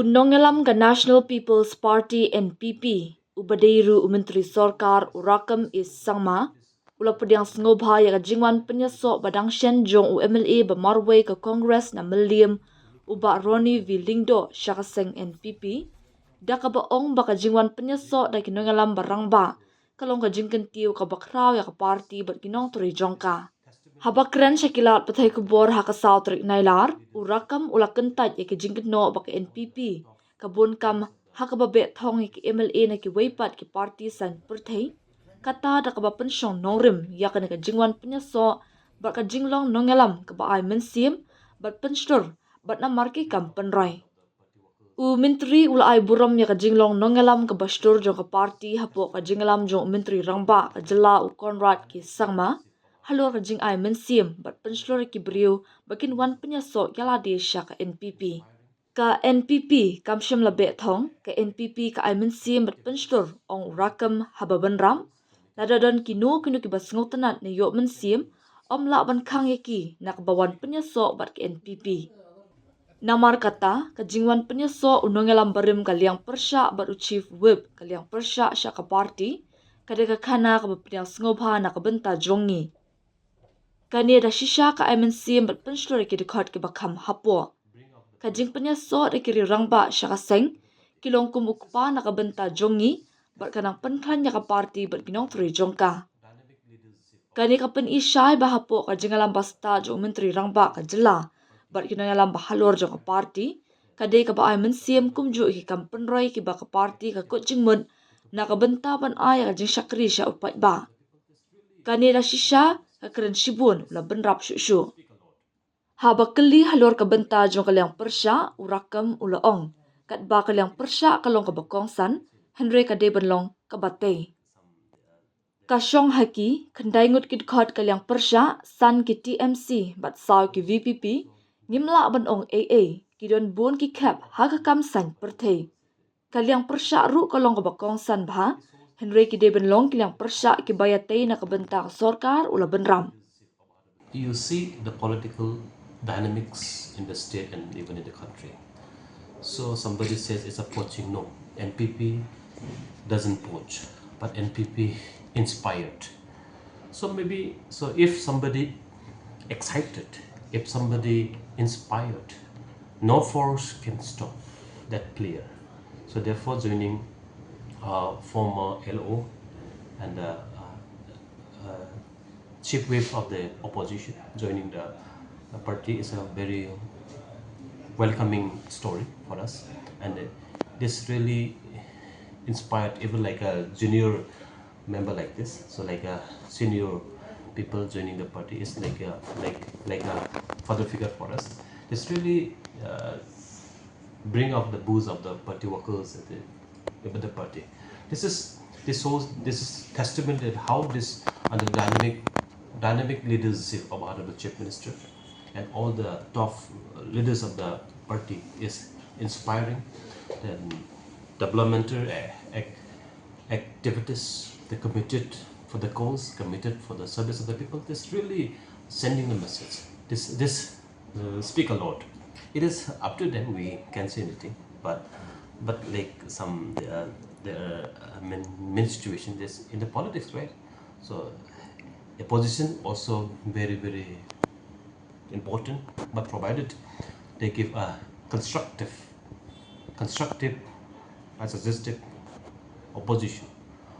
nongelam ga National People's Party NPP ubadeiru Menteri Sorkar Rakkam is sangma ula pediang sengobha ya jingwan penyesok badang shen jong UMLA bemarway ke Kongres na Meliam uba Roni Vilingdo syakaseng NPP da ka baong baka jingwan penyesok da kinongelam barangba kalong ka jingken tiu ka bakraw ya ka parti bat kinong turi jongka. Habakren syakilat patai kubor haka sautrik nailar, urakam ula kentat ya ke jingket no baka NPP, kabun kam haka babet thong ya ke MLA na ke weipat ke parti san pertai, kata da kaba pensyong nongrim ya ke jingwan penyaso, bat ka jinglong nongelam ke baai mynsiem, bat pensyur, bat na marki kam penrai. Menteri ula ai buram ya ka jinglong nongelam ke bastur jong ke parti hapok ka jinglam jong menteri rangba ka jela u Konrad ke sangma, halor jing ai mynsiem bat penslor ki beriu bakin wan penyasok yala desya ka NPP. Ka NPP kam shym labe thong ka NPP ka ai mynsiem bat penslor ong Rakkam hababan ram ladadon kinu ki basngo tenat ne yo mynsiem om la ban khang yaki nak bawan penyasok bat ka NPP. Namar kata ka jingwan penyasok unongelam barim ka liang persya bat u chief whip ka liang persya sya ka parti kada ka khana ka bapediang sngobha na ka benta jongi. Kani da shisha ka MNC bat penslor ki dekat ke bakam hapo. Kajing penyasok de kiri rangba syaka seng kilong kum ukpa na ka benta jongi bat kanang penklan ya ka parti bat ginong turi jongka. Kani ka pen isyai bahapo ka jingalam basta jong menteri rangba ka jela bat kinongalam bahalor jong ka parti kade ka ba ai mynsiem kumju ki kam penroi ki ba ka parti ka kut jingmut na ka benta ban ai ka jing syakri sya upat ba. Kani da shisha keren shibun ula benrap syusyu. Haba keli halor ka benta jong kaliang persya urakam ula ong. Kat ba kaliang persya kalong ka bakongsan, hynrei ka debenlong ka batay. Kasyong haki, kendai ngut kidkot kaliang persya, san ki TMC, bat saw ki VPP, ngimla ban ong AA, kidon bun ki kep haka kam san pertay. Kaliang persya ru kalong ka bakongsan bah, hynrei ki debenlong kaliang persya ki bayatay na kabenta sorkar ula benram. You see the political dynamics in the state and even in the country. So somebody says it's a poaching. No, NPP doesn't poach, but NPP inspired. So if somebody excited, if somebody inspired, no force can stop that player. So therefore joining former LO and chief whip of the opposition joining the party is a very welcoming story for us, and this really inspired even like a junior member like this. So like a senior people joining the party is like a father figure for us. This really bring up the boost of the party workers at the party. This is testament that how this under dynamic leadership of Honorable Chief Minister and all the top leaders of the party is inspiring. And developmental activities, they committed for the cause, committed for the service of the people. This really sending the message. This speak a lot. It is up to them. We can say anything, but like some main situation this in the politics, right? So a position also very important, but provided they give a constructive and suggestive opposition.